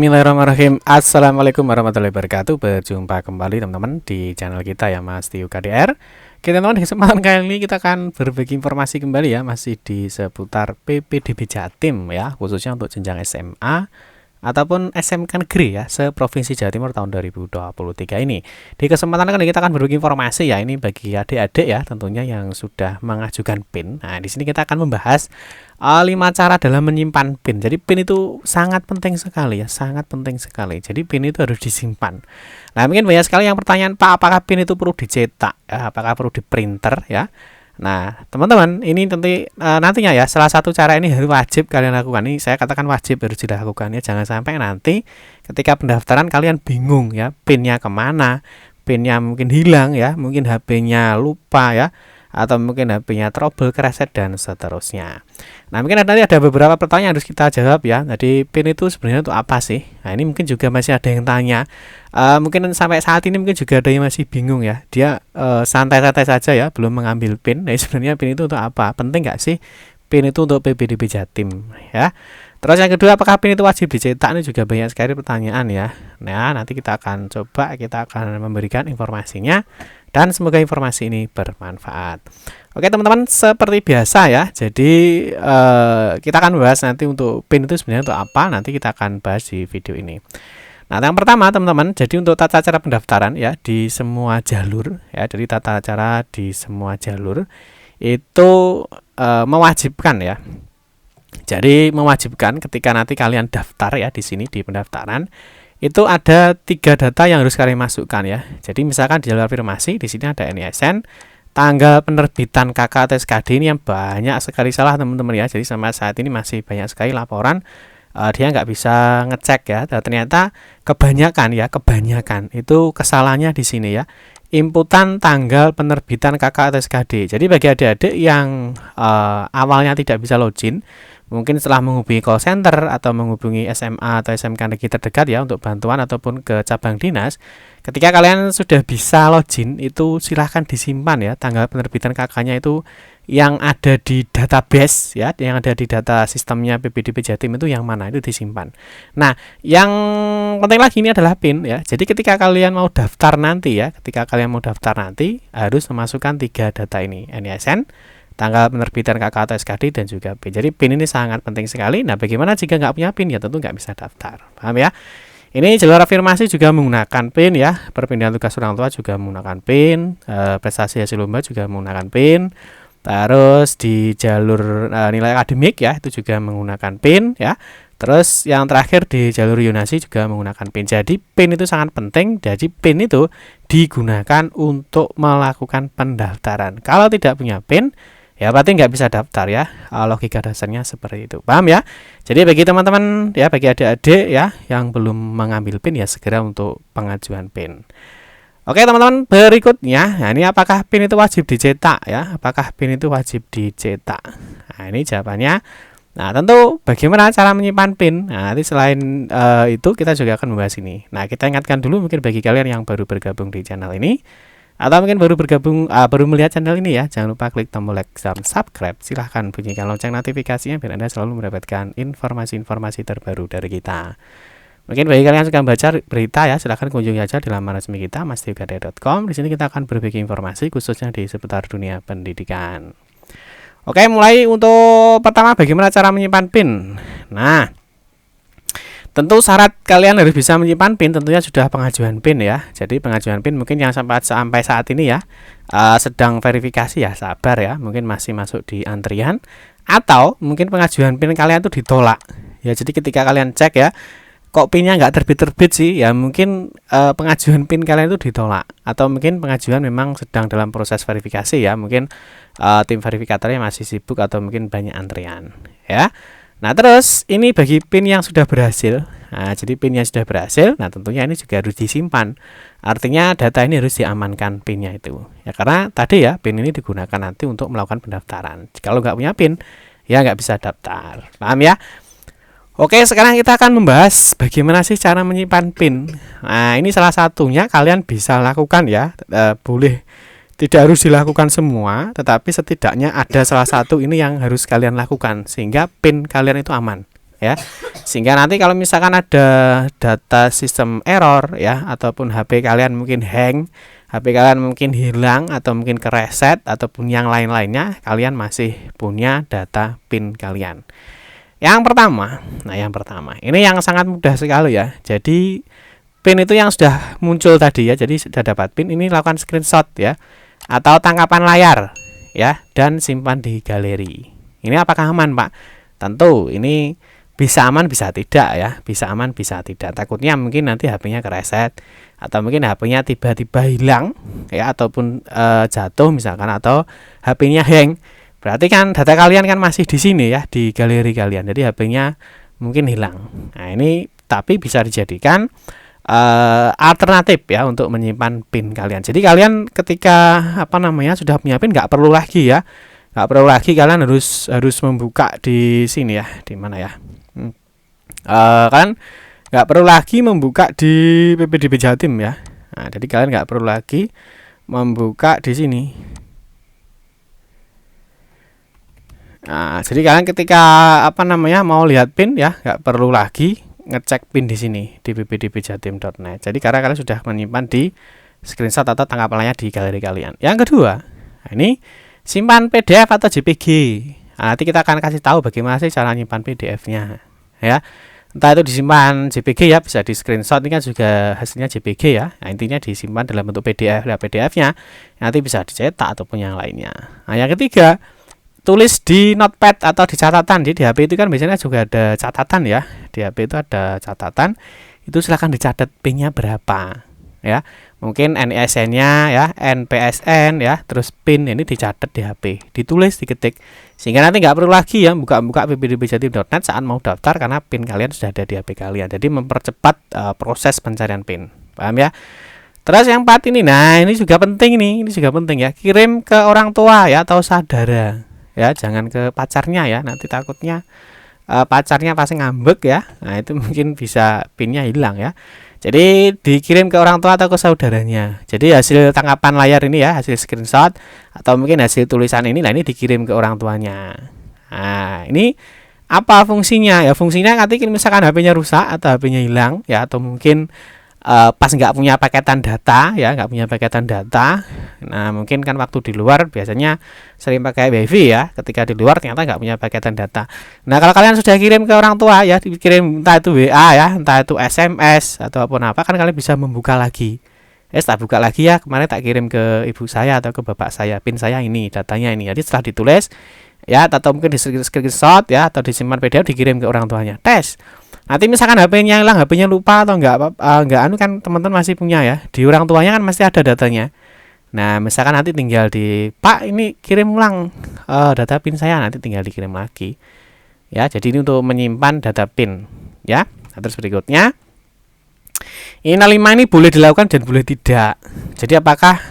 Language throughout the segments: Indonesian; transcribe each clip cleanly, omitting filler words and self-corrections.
Bismillahirrahmanirrahim. Assalamualaikum warahmatullahi wabarakatuh. Berjumpa kembali teman-teman di channel kita ya, Mas Tiu KDR. Oke teman-teman, di kesempatan kali ini kita akan berbagi informasi kembali ya, masih di seputar PPDB Jatim ya, khususnya untuk jenjang SMA ataupun SMK negeri ya, seprovinsi Jawa Timur tahun 2023 ini. Di kesempatan kali kita akan berbagi informasi ya, ini bagi adik-adik ya tentunya yang sudah mengajukan PIN. Nah, di sini kita akan membahas 5 cara dalam menyimpan PIN. Jadi PIN itu sangat penting sekali ya, sangat penting sekali. Jadi PIN itu harus disimpan. Nah, mungkin banyak sekali yang pertanyaan, Pak, apakah PIN itu perlu dicetak ya, apakah perlu di printer ya? Nah, teman-teman, ini tentu nantinya ya, salah satu cara ini harus wajib kalian lakukan. Ini saya katakan wajib harus dilakukan ya. Jangan sampai nanti ketika pendaftaran kalian bingung ya, PIN-nya kemana, PIN-nya mungkin hilang ya, mungkin HP-nya lupa ya, atau mungkin HP-nya trouble, kereset, dan seterusnya. Nah, mungkin nanti ada beberapa pertanyaan yang harus kita jawab ya. Jadi PIN itu sebenarnya untuk apa sih? Nah, ini mungkin juga masih ada yang tanya. Mungkin sampai saat ini mungkin juga ada yang masih bingung ya. Dia santai-santai saja ya, belum mengambil PIN. Nah, sebenarnya PIN itu untuk apa? Penting nggak sih PIN itu untuk PPDB Jatim ya? Terus yang kedua, apakah PIN itu wajib dicetak? Ini juga banyak sekali pertanyaan ya. Nah, nanti kita akan memberikan informasinya. Dan semoga informasi ini bermanfaat. Oke teman-teman, seperti biasa ya. Jadi kita akan bahas nanti untuk PIN itu sebenarnya untuk apa. Nanti kita akan bahas di video ini. Nah, yang pertama teman-teman, jadi untuk tata cara pendaftaran ya di semua jalur ya. Jadi tata cara di semua jalur itu mewajibkan ya. Jadi mewajibkan ketika nanti kalian daftar ya di sini di pendaftaran, itu ada 3 data yang harus kalian masukkan ya. Jadi misalkan di jalur afirmasi di sini ada NISN, tanggal penerbitan KK atau SKD, ini yang banyak sekali salah teman-teman ya. Jadi sampai saat ini masih banyak sekali laporan dia nggak bisa ngecek ya. Dan ternyata kebanyakan itu kesalahannya di sini ya. Inputan tanggal penerbitan KK atau SKD. Jadi bagi adik-adik yang awalnya tidak bisa login, mungkin setelah menghubungi call center atau menghubungi SMA atau SMK negeri terdekat ya untuk bantuan ataupun ke cabang dinas, ketika kalian sudah bisa login itu silahkan disimpan ya tanggal penerbitan KK-nya itu yang ada di database ya, yang ada di data sistemnya PPDB Jatim itu yang mana, itu disimpan. Nah, yang penting lagi ini adalah PIN ya. Jadi ketika kalian mau daftar nanti harus memasukkan 3 data ini, NISN, tanggal penerbitan KK atau SKD, dan juga PIN. Jadi PIN ini sangat penting sekali. Nah, bagaimana jika nggak punya PIN? Ya tentu nggak bisa daftar. Paham ya? Ini jalur afirmasi juga menggunakan PIN ya. Perpindahan tugas orang tua juga menggunakan PIN. Prestasi hasil lomba juga menggunakan PIN. Terus di jalur nilai akademik ya, itu juga menggunakan PIN ya. Terus yang terakhir di jalur yonasi juga menggunakan PIN. Jadi PIN itu sangat penting. Jadi PIN itu digunakan untuk melakukan pendaftaran. Kalau tidak punya PIN, ya berarti nggak bisa daftar ya. Logika dasarnya seperti itu. Paham ya? Jadi bagi teman-teman ya, bagi adik-adik ya yang belum mengambil PIN ya segera untuk pengajuan PIN. Oke teman-teman, berikutnya, nah ini apakah PIN itu wajib dicetak ya? Apakah PIN itu wajib dicetak? Nah, ini jawabannya. Nah, tentu bagaimana cara menyimpan PIN? Nah, nanti selain itu kita juga akan membahas ini. Nah, kita ingatkan dulu mungkin bagi kalian yang baru bergabung di channel ini, atau mungkin baru melihat channel ini ya, jangan lupa klik tombol like dan subscribe. Silahkan bunyikan lonceng notifikasinya biar Anda selalu mendapatkan informasi-informasi terbaru dari kita. Mungkin bagi kalian yang suka baca berita ya, silahkan kunjungi aja di laman resmi kita mastiukd.com. Di sini kita akan berbagi informasi khususnya di seputar dunia pendidikan. Oke, mulai untuk pertama, bagaimana cara menyimpan PIN. Nah, tentu syarat kalian harus bisa menyimpan PIN tentunya sudah pengajuan PIN ya. Jadi pengajuan PIN mungkin yang sampai saat ini ya sedang verifikasi ya, sabar ya, mungkin masih masuk di antrian, atau mungkin pengajuan PIN kalian itu ditolak ya. Jadi ketika kalian cek ya, kok PIN-nya nggak terbit-terbit sih ya, mungkin pengajuan PIN kalian itu ditolak, atau mungkin pengajuan memang sedang dalam proses verifikasi ya, mungkin tim verifikatornya masih sibuk atau mungkin banyak antrian ya. Nah, terus ini bagi PIN yang sudah berhasil. Nah, jadi PIN yang sudah berhasil, nah tentunya ini juga harus disimpan. Artinya data ini harus diamankan PIN-nya itu ya, karena tadi ya PIN ini digunakan nanti untuk melakukan pendaftaran. Kalau nggak punya PIN ya nggak bisa daftar. Paham ya? Oke, sekarang kita akan membahas bagaimana sih cara menyimpan PIN. Nah, ini salah satunya kalian bisa lakukan ya. Boleh tidak harus dilakukan semua, tetapi setidaknya ada salah satu ini yang harus kalian lakukan sehingga PIN kalian itu aman. ya. Sehingga nanti kalau misalkan ada data sistem error ya, ataupun HP kalian mungkin hang, HP kalian mungkin hilang atau mungkin kereset ataupun yang lain-lainnya, kalian masih punya data PIN kalian. Yang pertama, yang pertama ini yang sangat mudah sekali ya. Jadi PIN itu yang sudah muncul tadi ya, jadi sudah dapat PIN, ini lakukan screenshot ya, atau tangkapan layar ya, dan simpan di galeri. Ini apakah aman, Pak? Tentu ini bisa aman bisa tidak ya, bisa aman bisa tidak. Takutnya mungkin nanti HP-nya kereset, atau mungkin HP-nya tiba-tiba hilang ya, ataupun jatuh misalkan, atau HP-nya hang. Berarti kan data kalian kan masih di sini ya, di galeri kalian. Jadi HP-nya mungkin hilang. Nah, ini tapi bisa dijadikan alternatif ya untuk menyimpan PIN kalian. Jadi kalian ketika sudah punya PIN, nggak perlu lagi ya, nggak perlu lagi kalian harus membuka di sini ya, di mana ya, kalian nggak perlu lagi membuka di PPDB Jatim ya. Nah, jadi kalian nggak perlu lagi membuka di sini. Nah, jadi kalian ketika mau lihat PIN ya, nggak perlu lagi ngecek PIN di sini di ppdbjatim.net. Jadi karena kalian sudah menyimpan di screenshot atau tangkapan layar di galeri kalian. Yang kedua, ini simpan PDF atau JPG. Nah, nanti kita akan kasih tahu bagaimana sih cara nyimpan PDF-nya ya. Entah itu disimpan JPG ya, bisa di screenshot, ini kan juga hasilnya JPG ya. Nah, intinya disimpan dalam bentuk PDF. Nah, PDF-nya nanti bisa dicetak ataupun yang lainnya. Nah, yang ketiga, tulis di notepad atau di catatan. Jadi di HP itu kan biasanya juga ada catatan ya. Di HP itu ada catatan. Itu silahkan dicatat PIN-nya berapa ya. Mungkin NISN-nya ya, NPSN ya, terus PIN ini dicatat di HP, ditulis, diketik. Sehingga nanti nggak perlu lagi ya buka-buka ppdbjatim.net saat mau daftar, karena PIN kalian sudah ada di HP kalian. Jadi mempercepat proses pencarian PIN. Paham ya? Terus yang 4 ini, nah ini juga penting nih, ini juga penting ya. Kirim ke orang tua ya atau saudara. Ya, jangan ke pacarnya ya, nanti takutnya pacarnya pasti ngambek ya. Nah, itu mungkin bisa PIN-nya hilang ya. Jadi dikirim ke orang tua atau ke saudaranya. Jadi hasil tangkapan layar ini ya, hasil screenshot atau mungkin hasil tulisan ini, nah ini dikirim ke orang tuanya. Nah, ini apa fungsinya? Ya fungsinya nanti misalkan HP-nya rusak atau HP-nya hilang ya, atau mungkin pas nggak punya paketan data ya, nggak punya paketan data. Nah, mungkin kan waktu di luar biasanya sering pakai WiFi ya, ketika di luar ternyata nggak punya paketan data. Nah, kalau kalian sudah kirim ke orang tua ya, dikirim entah itu WA ya, entah itu SMS atau apa kan kalian bisa membuka lagi. Tak buka lagi ya, kemarin tak kirim ke ibu saya atau ke bapak saya, PIN saya ini, datanya ini. Jadi setelah ditulis ya, atau mungkin di screenshot ya, atau disimpan PDF, dikirim ke orang tuanya. Tes. Nanti misalkan HP-nya hilang, HP-nya lupa atau enggak kan teman-teman masih punya ya. Di orang tuanya kan masih ada datanya. Nah, misalkan nanti tinggal di Pak ini kirim ulang data PIN saya, nanti tinggal dikirim lagi. Ya, jadi ini untuk menyimpan data PIN ya. Nah, terus berikutnya ini 5 ini boleh dilakukan dan boleh tidak. Jadi apakah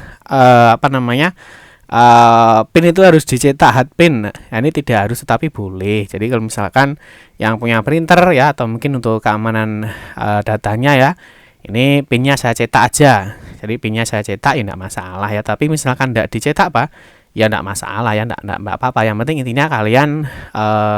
PIN itu harus dicetak hard PIN. Nah, ini tidak harus tetapi boleh. Jadi kalau misalkan yang punya printer ya, atau mungkin untuk keamanan datanya ya, ini PIN-nya saya cetak aja. Jadi PIN-nya saya cetak ya tidak masalah ya. Tapi misalkan tidak dicetak Pak, ya tidak masalah ya, tidak apa-apa. Yang penting intinya kalian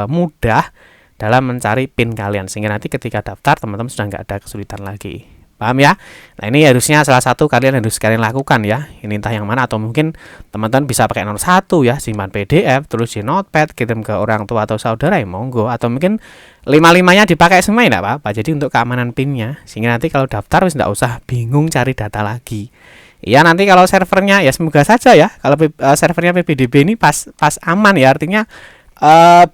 mudah dalam mencari PIN kalian, sehingga nanti ketika daftar teman-teman sudah nggak ada kesulitan lagi. Paham ya? Nah, ini harusnya salah satu kalian lakukan ya. Ini entah yang mana, atau mungkin teman-teman bisa pakai nomor 1 ya, simpan PDF, terus di notepad, kirim ke orang tua atau saudara ya monggo, atau mungkin 5-5-nya dipakai semua ya enggak apa-apa. Jadi untuk keamanan PIN-nya, sehingga nanti kalau daftar wis enggak usah bingung cari data lagi. Ya nanti kalau servernya ya semoga saja ya, kalau servernya PPDB ini pas aman ya, artinya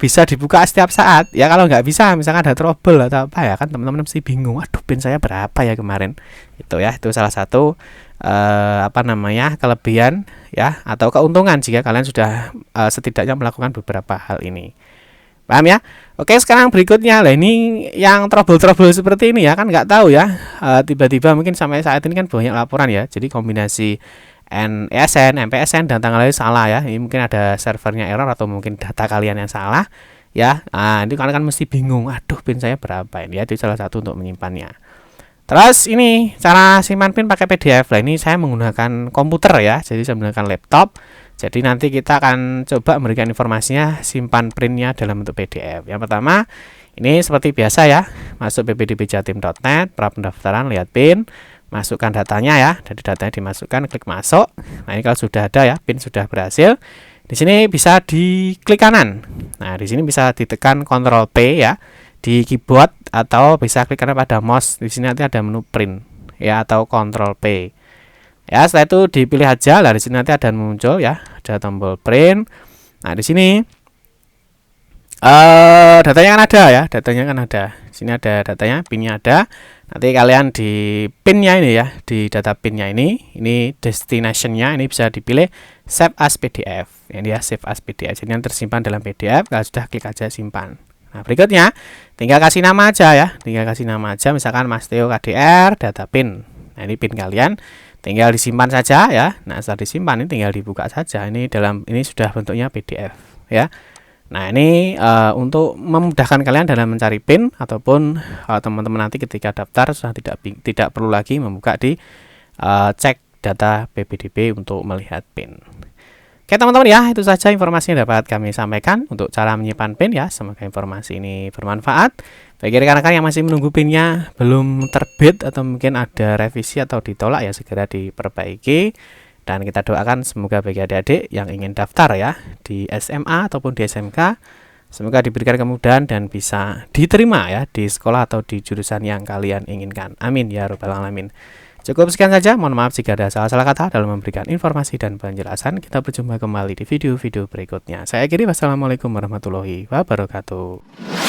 bisa dibuka setiap saat ya. Kalau nggak bisa misalkan ada trouble atau apa ya, kan teman-teman mesti bingung, aduh PIN saya berapa ya kemarin, itu ya. Itu salah satu kelebihan ya atau keuntungan jika kalian sudah setidaknya melakukan beberapa hal ini. Paham ya? Oke, sekarang berikutnya lah, ini yang trouble seperti ini ya, kan nggak tahu ya, tiba-tiba mungkin sampai saat ini kan banyak laporan ya, jadi kombinasi NISN, MPSN dan tanggal lahir salah ya. Ini mungkin ada servernya error atau mungkin data kalian yang salah ya. Nah, ini kalian kan mesti bingung, aduh PIN saya berapa ini ya. Itu salah satu untuk menyimpannya. Terus ini cara simpan PIN pakai PDF. Lah ini saya menggunakan komputer ya, jadi saya menggunakan laptop. Jadi nanti kita akan coba memberikan informasinya simpan PIN-nya dalam bentuk PDF. Yang pertama, Ini seperti biasa ya, masuk ppdbjatim.net, pra pendaftaran, lihat PIN, masukkan datanya ya. Jadi datanya dimasukkan, klik masuk. Nah, ini kalau sudah ada ya, PIN sudah berhasil. Di sini bisa diklik kanan. Nah, di sini bisa ditekan Ctrl P ya di keyboard, atau bisa klik kanan pada mouse. Di sini nanti ada menu print ya, atau Ctrl P. Ya, setelah itu dipilih aja. Lah di sini nanti ada muncul ya, ada tombol print. Nah, di sini datanya kan ada ya, datanya kan ada. Sini ada datanya, pinnya ada. Nanti kalian di pinnya ini ya, di data pinnya ini destinationnya ini bisa dipilih save as PDF. Ini ya, save as PDF. Jadi yang tersimpan dalam PDF. Kalau sudah, klik aja simpan. Nah, berikutnya tinggal kasih nama aja ya, tinggal kasih nama aja. Misalkan Mas Theo KDR data pin. Nah, ini pin kalian. Tinggal disimpan saja ya. Nah, setelah disimpan ini tinggal dibuka saja. Ini sudah bentuknya PDF ya. Nah, ini untuk memudahkan kalian dalam mencari PIN, ataupun teman-teman nanti ketika daftar sudah tidak perlu lagi membuka di cek data PPDB untuk melihat PIN. Oke teman-teman ya, itu saja informasi yang dapat kami sampaikan untuk cara menyimpan PIN ya. Semoga informasi ini bermanfaat. Bagi rekan-rekan yang masih menunggu PIN-nya belum terbit atau mungkin ada revisi atau ditolak ya, segera diperbaiki. Dan kita doakan semoga bagi adik-adik yang ingin daftar ya di SMA ataupun di SMK, semoga diberikan kemudahan dan bisa diterima ya di sekolah atau di jurusan yang kalian inginkan. Amin ya rabbal alamin. Cukup sekian saja, mohon maaf jika ada salah-salah kata dalam memberikan informasi dan penjelasan. Kita berjumpa kembali di video-video berikutnya. Saya akhiri, wassalamualaikum warahmatullahi wabarakatuh.